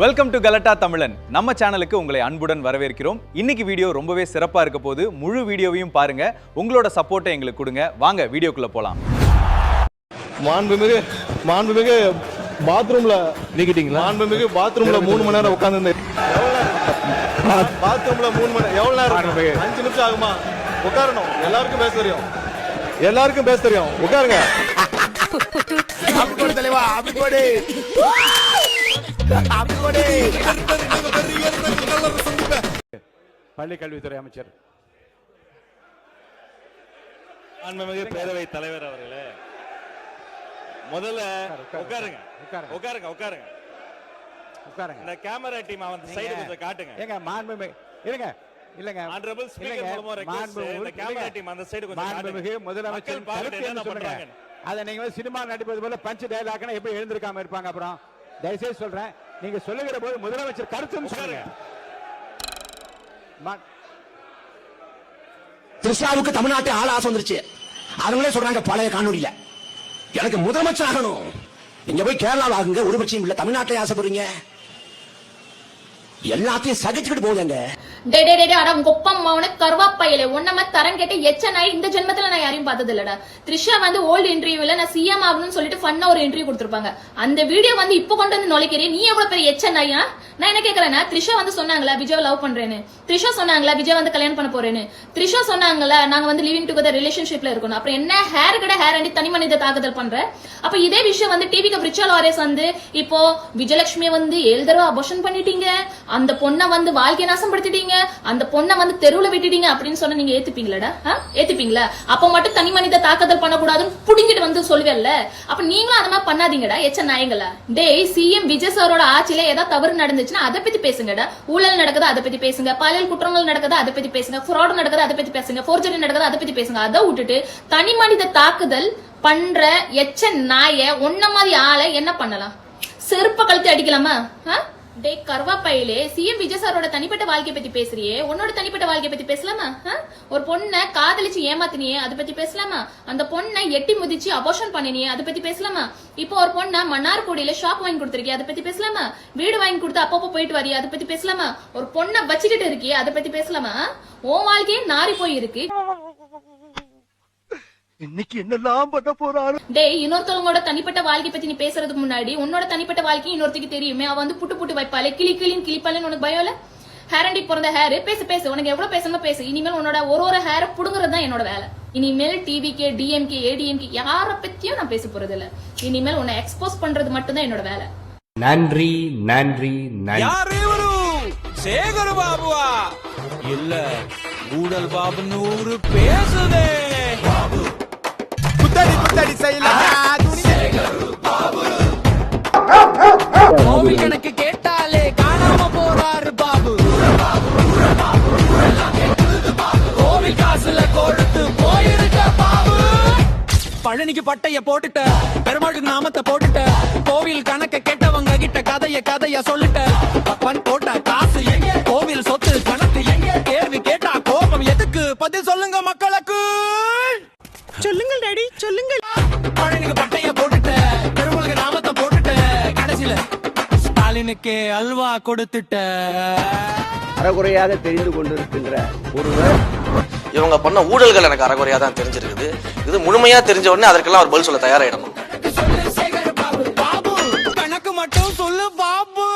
Welcome to கலட்டா தமிழன். நம்ம சேனலுக்கு உங்களை அன்புடன் வரவேற்கிறோம். இன்னைக்கு வீடியோ ரொம்பவே சிறப்பா இருக்க போது. முழு வீடியோவையும் பாருங்க. உங்களோட சப்போர்ட்டை எங்களுக்கு கொடுங்க. வாங்க வீடியோக்குள்ள போலாம். மாண்புமிகு பாத்ரூம்ல நீக்கிட்டீங்களா? மாண்புமிகு பாத்ரூம்ல 3 மணி நேரம் உட்கார்ந்து பாத்ரூம்ல 3 மணி நேரம் எவ்வளவு நேரம்? 5 நிமிஷம் ஆகுமா? உட்காரணும். எல்லாருக்கும் பேச தெரியும். உட்காருங்க. பள்ளி கல்வித்துறை அமைச்சர் மாண்புமிகு பேரவை தலைவர் அவர்களே, முதல்ல உட்காருங்க. இந்த கேமரா டீம் அந்த சைடு கொஞ்சம் காட்டுங்க. ஏங்க மாண்புமிகு இல்லங்க ஆனரபிள் ஸ்பீக்கர் மூலமா ரெக்வெஸ்ட் இந்த கேமரா டீம் அந்த சைடு கொஞ்சம் காட்டுங்க. மாண்புமிகு முதலமைச்சர் கருத்து என்ன சொல்றாங்க? அத நீங்க சினிமா நடிப்பது போல பஞ்ச் டயலாக்னா எப்படி எழுந்திருக்காம இருப்பாங்க? அப்புறம் தயவுசெய்து சொல்றேன், நீங்க சொல்லுகிற போது முதலமைச்சர் கருத்துன்னு சொல்லுங்க. திரிஷாவுக்கு தமிழ்நாட்டு ஆள் ஆசை வந்துருச்சு. அவங்களே சொல்றாங்க பழைய காணொலியில எனக்கு முதலமைச்சர் ஆகணும். இங்க போய் கேரளாவில் ஆகுங்க, ஒரு பிரச்சனையும் இல்ல. தமிழ்நாட்டில் ஆசைப்படுறீங்க, எல்லாத்தையும் சகிச்சுக்கிட்டு போகுதுங்க. கருவாப்பையில ஒன்னமா தரம் கேட்டு எச்ச நாய் இந்த ஜென்மத்துல நான் யாரையும் பார்த்தது இல்லடா. த்ரிஷா வந்து ஓல்டு இன்டர்வியூல நான் சிஎம் ஆகணும்னு சொல்லிட்டு ஃபன்னா ஒரு இன்டர்வியூ கொடுத்திருப்பாங்க. அந்த வீடியோ வந்து இப்ப கொண்டு வந்து நுழைக்கிறேன். நீ எவ்வளவு பெரிய எச்ச நாயா? நான் என்ன கேக்குறேன்னா, த்ரிஷா வந்து சொன்னாங்களா விஜய் லவ் பண்றேன்னு? த்ரிஷா சொன்னாங்களா விஜய் வந்து கல்யாணம் பண்ண போறேன்னு? த்ரிஷா சொன்னாங்களா நாங்க வந்து லிவிங் டுகெதர் ரிலேஷன்ஷிப்ல இருக்கணும்? அப்புறம் என்ன ஹேர் கிட்ட ஹேர் அண்டி தனி மனித தாக்குதல் பண்ற? அப்ப இதே விஷயம் வந்து டிவிக்கு பிரிச்சா லாரேஸ் வந்து இப்போ விஜயலட்சுமியை வந்து 7 தடவை அபோஷன் பண்ணிட்டீங்க, அந்த பொண்ணை வந்து வாழ்க்கை நாசம் படுத்திட்டீங்க, அந்த பொண்ணை வந்து தெருவுல விட்டுட்டீங்க அப்படின்னு சொன்னா நீங்க ஏத்துப்பீங்களா? ஏத்துப்பீங்களா? அப்ப மட்டும் தனி மனித தாக்குதல் பண்ணக்கூடாதுன்னு புடிங்கிட்டு வந்து சொல்லுவேல்ல. அப்ப நீங்களும் அந்த மாதிரி பண்ணாதீங்கடா எச்ச நாயங்களா. டேய், சிஎம் விஜய் சாரோட ஆட்சியில ஏதாவது தவறு நடந்துச்சுன்னா அதை பத்தி பேசுங்கடா. ஊழல் நடக்குது அதை பத்தி பேசுங்க, பாலியல் குற்றங்கள் நடக்குது அதை பத்தி பேசுங்க, ஃப்ராட் நடக்குது அதை பத்தி பேசுங்க, ஃபோர்ஜரி நடக்குது அதை பத்தி பேசுங்க. அதை விட்டுட்டு தனி மனித தாக்குதல் பண்ற எச்ச நாய ஒன்ன மாதிரி ஆளை என்ன பண்ணலாம்? செருப்ப கழுத்து அடிக்கலாமா? டே கருவாப்பையிலே சிஎம் விஜய் சாரோட தனிப்பட்ட வாழ்க்கையை பத்தி பேசுறியே, உன்னோட தனிப்பட்ட வாழ்க்கையை பத்தி பேசலாமா? ஒரு பொண்ணை காதலிச்சு ஏமாத்தினியே அதை பத்தி பேசலாமா? அந்த பொண்ணை எட்டி முதிச்சு அபோஷன் பண்ணினியே அதை பத்தி பேசலாமா? இப்போ ஒரு பொண்ணை மன்னார்குடியில ஷாப் வாங்கி கொடுத்துருக்கிய அதை பத்தி பேசலாமா? வீடு வாங்கி கொடுத்து அப்பப்போ போயிட்டு வரியா அதை பத்தி பேசலாமா? ஒரு பொண்ணை வச்சுக்கிட்டு இருக்கிய அதை பத்தி பேசலாமா? உன் வாழ்க்கையே நாரி போய் இருக்கு. இன்னைக்கு என்னெல்லாம் பண்ண போறாரு? டேய், இன்னொருத்தவங்களோட தனிப்பட்ட வாழ்க்கை பத்தி நீ பேசுறதுக்கு முன்னாடி உன்னோட தனிப்பட்ட வாழ்க்கை இன்னொருத்திக்கு தெரியுமே. அவ வந்து புட்டு வைப்பாளே, கிளின்னு கிளிப்பாலேன்னு உனக்கு பயம் இல்ல? ஹேர் அண்டி பிறந்த ஹேர் பேசு. உனக்கு எவ்வளவு பேசணுமோ பேசு. இனிமேல் உன்னோட ஒரு ஹேரை புடுங்குறது தான் என்னோட வேலை. இனிமேல் டிவிகே, டிஎம்கே, ஏடிஎம்கே யார பத்தியும் நான் பேச போறது இல்ல. இனிமேல் உன்னை எக்ஸ்போஸ் பண்றது மட்டும் தான் என்னோட வேலை. நன்றி. சேகர் பாபுவா இல்ல கூடல் பாபு 100 பேசுதே. பாபு குத்தடி செய்யலாம். கோவில் கணக்கு கேட்டாலே காணாம போறாரு பாபு. கோவில் காசுல கொடுத்து போயிருக்க பாபு. பழனிக்கு பட்டைய போட்டுட்ட, பெருமாளுக்கு நாமத்தை போட்டுட்ட, கோவில் கணக்க கேட்டவங்க கிட்ட கதைய சொல்லிட்ட. அப்பன் போட்ட காசு எங்க? கோவில் சொத்து கணக்கு எங்க? கேள்வி கேட்டா கோபம் எதுக்கு? பதில் சொல்லுங்க மக்களுக்கு. சொல்லுங்கள் டாடி, சொல்லுங்கள். பழனிக்கு பட்டைய போட்டுட்ட, பெருமாளுக்கு நாமத்தை போட்டுட்ட, கடைசியில ஸ்டாலினுக்கு அல்வா கொடுத்துட்ட. அறகுறையாக தெரிந்து கொண்டிருக்கின்ற ஒருவர் இவங்க பண்ண ஊழல்கள் எனக்கு அறகுறையா தான் தெரிஞ்சிருக்குது. இது முழுமையா தெரிஞ்ச உடனே அதற்கெல்லாம் ஒரு பதில் சொல்ல தயாராயிடணும். கணக்கு மட்டும் சொல்லு பாபு.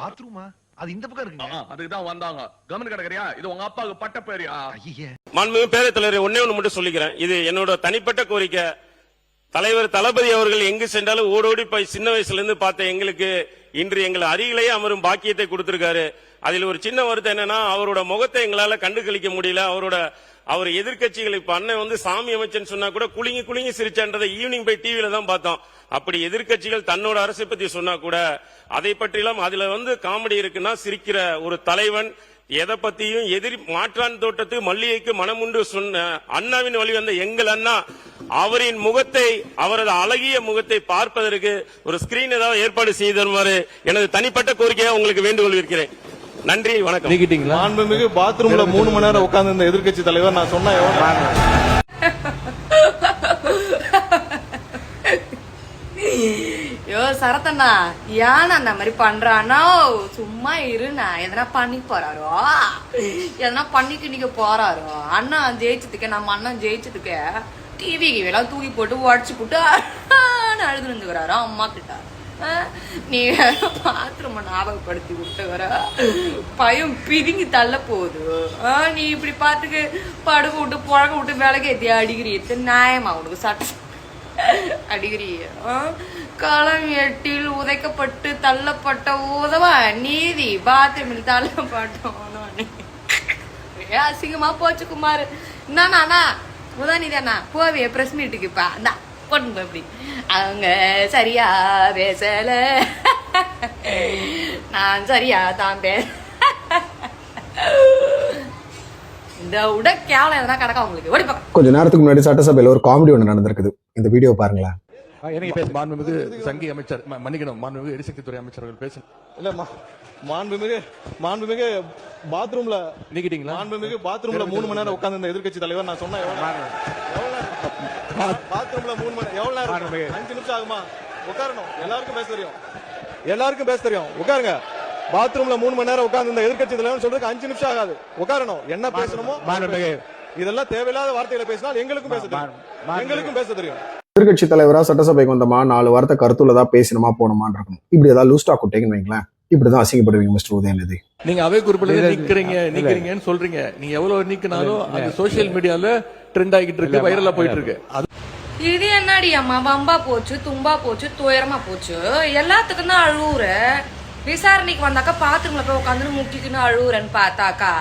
பாத்ரூமா? அது இந்த பக்கம் இருக்குங்க. அதுதான் வந்தாங்க. கவனம் கிடக்குறியா? இது உங்க அப்பாவுக்கு பட்ட பேரியா? மாண்புமிகு பேரவைத் தலைவர், ஒன்னே ஒண்ணு மட்டும் சொல்லிக்கிறேன். இது என்னோட தனிப்பட்ட கோரிக்கை. தலைவர் தளபதி அவர்கள் எங்கு சென்றாலும் ஓடோடி போய் சின்ன வயசுல இருந்து பார்த்த எங்களுக்கு இன்று எங்கள் அருகிலேயே அமரும் பாக்கியத்தை கொடுத்திருக்காரு. அதில் ஒரு சின்ன வருத்தம் என்னன்னா, அவரோட முகத்தை எங்களால கண்டுகளிக்க முடியல. அவர் எதிர்கட்சிகள் இப்ப அண்ணன் வந்து சாமி அமைச்சன் சொன்னா கூட குலுங்கி சிரிச்சன்றதை ஈவினிங் போய் டிவில தான் பார்த்தோம். அப்படி எதிர்கட்சிகள் தன்னோட அரசை பத்தி சொன்னா கூட அதை பற்றிலாம் அதுல வந்து காமெடி இருக்குன்னா, சிரிக்கிற ஒரு தலைவன் எதை பத்தியும் எதிரி மாற்றான் தோட்டத்துக்கு மல்லிகைக்கு மனமுண்டு சொன்ன அண்ணாவின் வழி வந்த எங்கள் அண்ணா, அவரின் முகத்தை, அவரது அழகிய முகத்தை பார்ப்பதற்கு ஒரு ஸ்கிரீன் ஏதாவது ஏற்பாடு செய்து தருமாறு எனது தனிப்பட்ட கோரிக்கையாக உங்களுக்கு வேண்டுகோள் இருக்கிறேன். நன்றி, வணக்கம். மாண்புமிகு பாத்ரூம்ல 3 மணி நேரம் உட்கார்ந்து எதிர்கட்சி தலைவர் நான் சொன்னா சரத்தண்ணா ஏன் அந்த மாதிரி பண்றானோ சும்மா இருண்ணா எதனா பண்ணி போறாரோ எதனா பண்ணிக்கு நீங்க போறாரோ அண்ணா ஜெயிச்சதுக்கு நம்ம அண்ணன் ஜெயிச்சதுக்கு டிவி எல்லாம் தூக்கி போட்டு உடச்சு போட்டு அழுது இருந்துக்கிறாரோ அம்மா கிட்ட நீ பாத்ரூம் ஞாபகப்படுத்தி விட்டு வர பயம் பிதுங்கி தள்ள போகுது நீ இப்படி பாத்துக்கு படுக்க விட்டு புழக்க விட்டு வேலைக்கு எத்தி அடிக்கிறிய நியாயமா உனக்கு சட்டம் அடிக்கிறிய களம் 8 உதைக்கப்பட்டு தள்ளப்பட்ட உதவ நீதி பாத்ரூமில் தள்ளப்பட்டோம் அசிங்கமா போச்சு குமார் என்னண்ணா உதயநிதி அண்ணா போவே பிரஸ் மீட்டுக்கு இப்ப அண்ணா கொண்டு அப்படி அவங்க சரியா பேசல நான் சரியா தான் இந்த உட கேவலம் எதனா கிடக்கா உங்களுக்கு ஓடி பார்க்க. கொஞ்ச நேரத்துக்கு முன்னாடி சட்டசபையில் ஒரு காமெடி ஒன்று நடந்திருக்குது. இந்த வீடியோ பாருங்களேன். எனக்கு பேச மாண்புமிகு சங்கி அமைச்சர் மன்னிக்கணும் மாண்புமிகு எரிசக்தித்துறை அமைச்சர்கள் பேச இல்ல மாண்புமிகு பாத்ரூம்ல நீக்கிட்டீங்களா? மாண்புமிகு பாத்ரூம்ல 3 மணி நேரம் உட்கார்ந்து எதிர்க்கட்சி தலைவர் நான் சொன்னா பாத்ரூம்ல 3 மணி எவ்வளவு நேரம்? 5 நிமிஷம் ஆகுமா? உட்காரணும். எல்லாருக்கும் பேச தெரியும். உட்காருங்க. பாத்ரூம்ல 3 மணி நேரம் உட்கார்ந்து எதிர்க்கட்சி தலைவர் சொல்றதுக்கு 5 நிமிஷம் ஆகாது. உட்காரணும். என்ன பேசணுமோ இதெல்லாம் தேவையில்லாத வார்த்தைகளை பேசினால் எங்களுக்கும் பேச தெரியும். எதிர்கட்சி தலைவரா சட்டசபைக்கு வந்தமா 4 வார்த்தை கருத்துள்ளதா பேசணுமா போனோமான்னு இருக்கணும். இப்படி ஏதாவது லூஸ் டாக் விட்டீங்கன்னு வைங்களேன், இப்படிதான் அசிங்கப்படுவீங்க மிஸ்டர் உதயநிதி. நீங்க அவை குறிப்பிட்ட நீக்கிறீங்கன்னு சொல்றீங்க. நீங்க எவ்வளவு நீக்கினாலும் அது சோசியல் மீடியால ட்ரெண்ட் ஆகிட்டு இருக்கு, வைரலா போயிட்டு இருக்கு. இது என்னடி அம்மா வம்பா போச்சு, தும்பா போச்சு, துயரமா போச்சு, எல்லாத்துக்கும் தான் அழுவுற. விசாரணைக்கு வந்தாக்கா பாத்ரூம்ல போய் உட்காந்து முக்கிக்குன்னு அழுவுறேன்னு பார்த்தாக்கா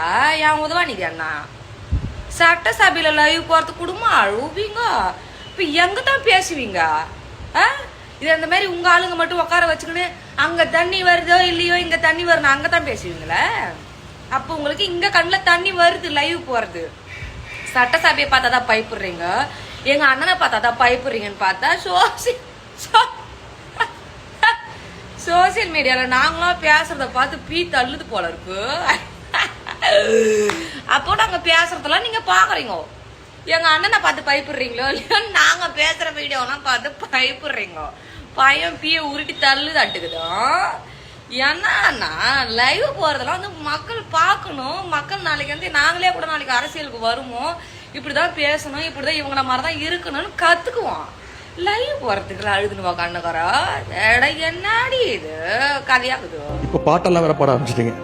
என் உதவாநிதி அண்ணா சட்டசபையில லைவ் போறது குடும்பம் அழுவீங்க. இப்ப எங்க தான் பேசுவீங்க? இது அந்த மாதிரி உங்க ஆளுங்க மட்டும் உட்கார வச்சுக்கிட்டு அங்க தண்ணி வருதோ இல்லையோ இங்க தண்ணி வரணும் அங்கதான் பேசுவீங்களே. அப்ப உங்களுக்கு இங்க கண்ணுல தண்ணி வருது லைவ் போறது. சட்டசபையை பார்த்தாதான் பயப்படுறீங்க, எங்க அண்ணனை பார்த்தாதான் பயப்படுறீங்கன்னு பார்த்தா சோசியல் மீடியால நாங்களும் பேசுறத பார்த்து பீ தள்ளுது போல இருக்கு. அப்போ நாங்க பேசுறதெல்லாம் நீங்க பாக்குறீங்க. எங்க அண்ணனை பார்த்து பயப்படுறீங்களோ இல்லையோ நாங்க பேசுற வீடியோலாம் பார்த்து பயப்படுறீங்க. பையன் பீய உருட்டி தள்ளு தட்டுக்குதோ. ஏன்னா லைவ் போறதெல்லாம் வந்து மக்கள் பார்க்கணும். மக்கள் நாளைக்கு வந்து நாங்களே கூட நாளைக்கு அரசியலுக்கு வருவோம், இப்படிதான் பேசணும், இப்படிதான் இவங்கள மாதிரிதான் இருக்கணும்னு கத்துக்குவோம். லைவ் போறதுக்கு அழுதுனுவா கண்ணுக்காரா என்னடி இது கதையாகுது. இப்ப பாட்டெல்லாம் வேற பாட ஆரம்பிச்சிட்டீங்க.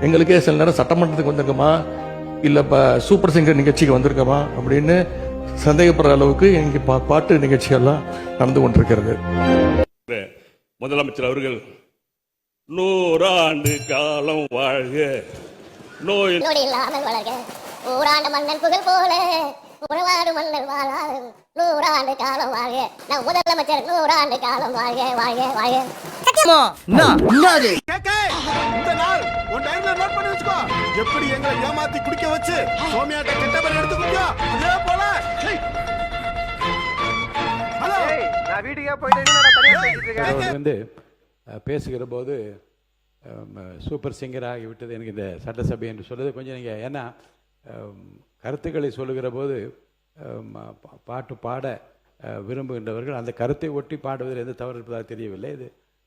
எங்களுக்கே சில நேரம் சட்டமன்றத்துக்கு வந்திருக்கோமா இல்ல சூப்பர் சிங்கர் நிகழ்ச்சிக்கு வந்திருக்கோமா அப்படின்னு சந்தேகப்படுற அளவுக்கு எங்க பாட்டு நிகழ்ச்சிகள்லாம் நடந்து கொண்டிருக்கிறது. முதலமைச்சர் அவர்கள் 100 ஆண்டு காலம் வாழ்க, நோய் இல்லாமல் வளர்க, ஊராண்டு மன்னன் புகழ் போல உறவாடு மன்னன் வாழாது 100 ஆண்டு காலம் வாழ்க. நான் முதலமைச்சர் 100 ஆண்டு காலம் வாழ்க வாழ்க வாழ்க. எப்படி எங்களை ஏமாத்தி குடிக்க வச்சு சோமியாட்ட கெட்ட பேர் எடுத்து குடிக்கோ அதே போல வந்து பேசுகிற போது சூப்பர் சிங்கர் ஆகிவிட்டது எனக்கு இந்த சட்டசபை என்று சொல்லுது கொஞ்சம் நீங்கள். ஏன்னா கருத்துக்களை சொல்லுகிற போது பாட்டு பாட விரும்புகின்றவர்கள் அந்த கருத்தை ஒட்டி பாடுவதில் எந்த தவறு இருப்பதாக தெரியவில்லை.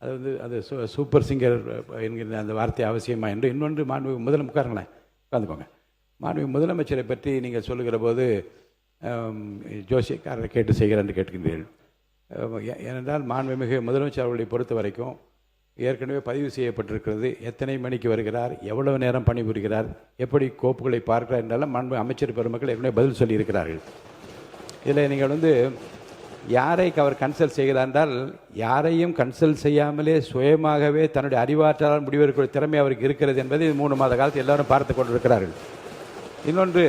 அது வந்து அது சூப்பர் சிங்கர் என்கிற அந்த வார்த்தை அவசியமா என்று. இன்னொன்று மாண்புமிகு உட்காருங்களேன், உட்காந்துக்கோங்க. மாண்புமிகு முதலமைச்சரை பற்றி நீங்கள் சொல்லுகிற போது ஜோசியக்காரரை கேட்டு செய்கிறேன் என்று கேட்கின்றீர்கள். ஏனென்றால் மாண்புமிகு முதலமைச்சர் அவர்களை பொறுத்த வரைக்கும் ஏற்கனவே பதிவு செய்யப்பட்டிருக்கிறது. எத்தனை மணிக்கு வருகிறார், எவ்வளவு நேரம் பணிபுரிகிறார், எப்படி கோப்புகளை பார்க்கிறார் என்றாலும் மாண்பு அமைச்சர் பெருமக்கள் ஏற்கனவே பதில் சொல்லியிருக்கிறார்கள். இதில் நீங்கள் வந்து யாரை அவர் கன்சல்ட் செய்கிறார் என்றால் யாரையும் கன்சல்ட் செய்யாமலே சுயமாகவே தன்னுடைய அறிவாற்றலால் முடிவெடுக்கிற திறமை அவருக்கு இருக்கிறது என்பதை 3 மாத காலத்தில் எல்லாரும் பார்த்து கொண்டிருக்கிறார்கள். இன்னொன்று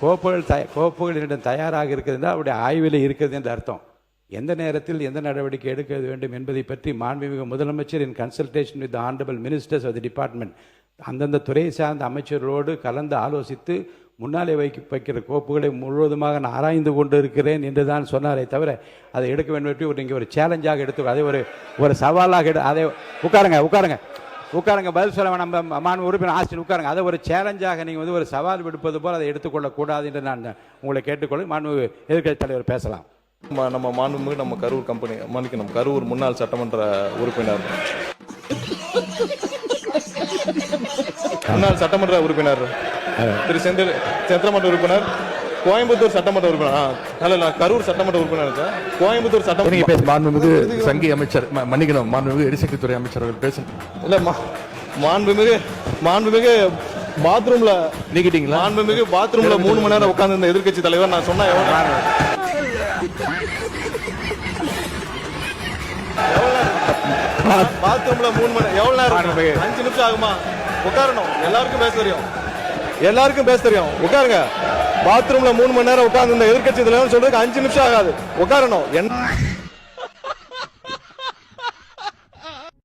கோப்புகள் என்னிடம் தயாராக இருக்கிறது என்றால் அவருடைய ஆய்வில் இருக்கிறது என்று அர்த்தம். எந்த நேரத்தில் எந்த நடவடிக்கை எடுக்க வேண்டும் என்பதை பற்றி மாண்புமிகு முதலமைச்சர் இன் consultation with honourable ministers of the department அந்தந்த துறை சார்ந்த அமைச்சர்களோடு கலந்து ஆலோசித்து முன்னாலே வைக்கிற கோப்புகளை முழுவதுமாக நான் ஆராய்ந்து கொண்டு இருக்கிறேன் என்று தான் சொன்னாரே தவிர அதை எடுக்க வேண்டும் நீங்கள் ஒரு சேலஞ்சாக எடுத்து அதை ஒரு சவாலாக அதை உட்காருங்க பதில் சொல்ல வேணாம் மாண்பு உறுப்பினர் ஆஸ்டின் உட்காருங்க. அதை ஒரு சேலஞ்சாக நீங்கள் வந்து ஒரு சவால் விடுப்பது போல் அதை எடுத்துக்கொள்ளக்கூடாது என்று நான் உங்களை கேட்டுக்கொள்ள மாண்பு எதிர்க்கட்சி தலைவர் பேசலாம். நம்ம மாண்புமிகு நம்ம கரூர் கம்பெனி மன்னிக்கணும் கரூர் முன்னாள் சட்டமன்ற உறுப்பினர் திரு செந்தில்மன்ற உறுப்பினர் கோயம்புத்தூர் சட்டமன்ற உறுப்பினர் கரூர் சட்டமன்ற உறுப்பினர் கோயம்புத்தூர் சட்டமன்ற மாண்புமிகு சங்கி அமைச்சர் மன்னிக்கணும் மாண்புமிகு எரிசக்தித்துறை அமைச்சர் அவர்கள் பேசணும். இல்ல மாண்புமிகு பாத்ரூம்ல நீக்கிட்டீங்களா? மாண்புமிகு பாத்ரூம்ல 3 மணி நேரம் உட்கார்ந்து இந்த எதிர்க்கட்சி தலைவர் நான் சொன்னா பாத்ரூம்ல 3 மணி எவ்வளவு நேரம்? 5 நிமிஷம் ஆகுமா? உட்காரணும். எல்லாருக்கும் பேச தெரியும். உட்காருங்க. பாத்ரூம்ல 3 மணி நேரம் உட்கார்ந்து இந்த எதிர்க்கட்சி தலைவர் சொல்றதுக்கு 5 நிமிஷம் ஆகாது. உட்காரணும்.